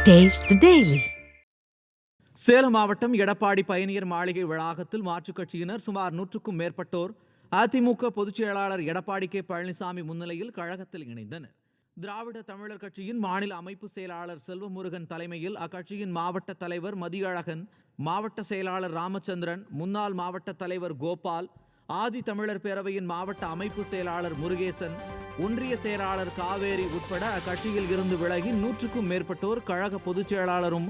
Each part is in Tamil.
Taste the Daily. சேலம் மாவட்டம் எடப்பாடி பயணியர் மாளிகை வளாகத்தில் மாற்றுக் கட்சியினர் சுமார் 100க்கும் மேற்பட்டோர் அதிமுக பொதுச் செயலாளர் எடப்பாடி கே பழனிசாமி முன்னிலையில் கழகத்தில் இணைந்தனர். திராவிட தமிழர் கட்சியின் மாநில அமைப்பு செயலாளர் செல்வமுருகன் தலைமையில் அக்கட்சியின் மாவட்ட தலைவர் மதியழகன், மாவட்ட செயலாளர் ராமச்சந்திரன், முன்னாள் மாவட்ட தலைவர் கோபால், ஆதி தமிழர் பேரவையின் மாவட்ட அமைப்பு செயலாளர் முருகேசன், ஒன்றிய செயலாளர் காவேரி உட்பட அக்கட்சியில் இருந்து விலகி 100க்கும் மேற்பட்டோர் கழக பொதுச் செயலாளரும்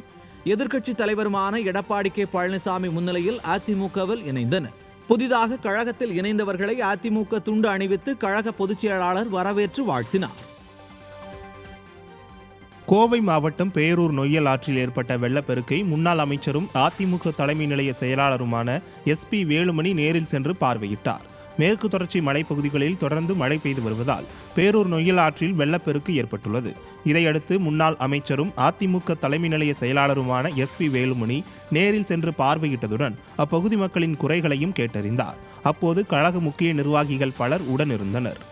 எதிர்க்கட்சி தலைவருமான எடப்பாடி கே பழனிசாமி முன்னிலையில் அதிமுகவில் இணைந்தனர். புதிதாக கழகத்தில் இணைந்தவர்களை அதிமுக துண்டு அணிவித்து கழக பொதுச் செயலாளர் வரவேற்று வாழ்த்தினார். கோவை மாவட்டம் பேரூர் நொய்யல் ஆற்றில் ஏற்பட்ட வெள்ளப்பெருக்கை முன்னாள் அமைச்சரும் அதிமுக தலைமை நிலைய செயலாளருமான SP வேலுமணி நேரில் சென்று பார்வையிட்டார். மேற்கு தொடர்ச்சி மலைப்பகுதிகளில் தொடர்ந்து மழை பெய்து வருவதால் பேரூர் நொய்யல் ஆற்றில் வெள்ளப்பெருக்கு ஏற்பட்டுள்ளது. இதையடுத்து முன்னாள் அமைச்சரும் அதிமுக தலைமை நிலைய செயலாளருமான SP வேலுமணி நேரில் சென்று பார்வையிட்டதுடன் அப்பகுதி மக்களின் குறைகளையும் கேட்டறிந்தார். அப்போது கழக முக்கிய நிர்வாகிகள் பலர் உடனிருந்தனர்.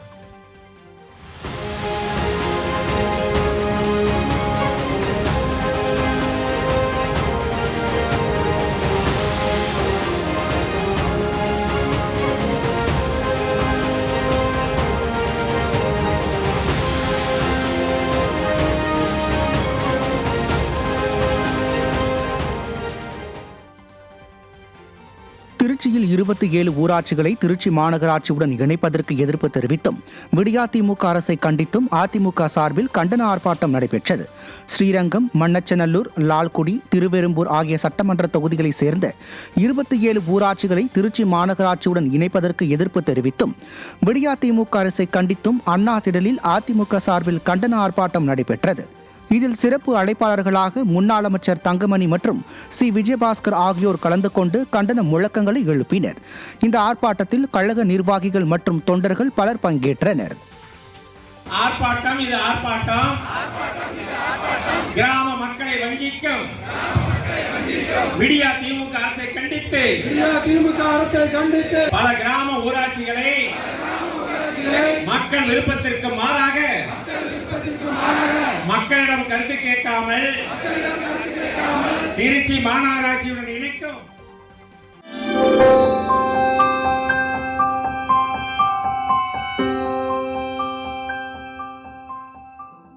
திருச்சியில் 27 ஊராட்சிகளை திருச்சி மாநகராட்சியுடன் இணைப்பதற்கு எதிர்ப்பு தெரிவித்தும் விடியாதிமுக அரசை கண்டித்தும் அதிமுக சார்பில் கண்டன ஆர்ப்பாட்டம் நடைபெற்றது. ஸ்ரீரங்கம், மண்ணச்சநல்லூர், லால்குடி, திருவெரும்பூர் ஆகிய சட்டமன்ற தொகுதிகளைச் சேர்ந்த 27 ஊராட்சிகளை திருச்சி மாநகராட்சியுடன் இணைப்பதற்கு எதிர்ப்பு தெரிவித்தும் விடியாதிமுக அரசை கண்டித்தும் அண்ணா திடலில் அதிமுக சார்பில் கண்டன ஆர்ப்பாட்டம் நடைபெற்றது. இதில் சிறப்பு அழைப்பாளர்களாக முன்னாள் அமைச்சர் தங்கமணி மற்றும் சி. விஜயபாஸ்கர் ஆகியோர் கலந்து கொண்டு கண்டன முழக்கங்களை எழுப்பினர். இந்த ஆர்ப்பாட்டத்தில் கழக நிர்வாகிகள் மற்றும் தொண்டர்கள் பலர் பங்கேற்றனர். ஆர்ப்பாட்டம் இது ஆர்ப்பாட்டம். கிராம மக்களை வஞ்சிக்கும் விடியா திமுக அரசை கண்டித்து பல கிராம ஊராட்சிகளை மக்கள் விருப்பத்திற்கு மாறாக மக்களிடம் கருத்து கேட்காமல் திருச்சி மாநகராட்சியுடன்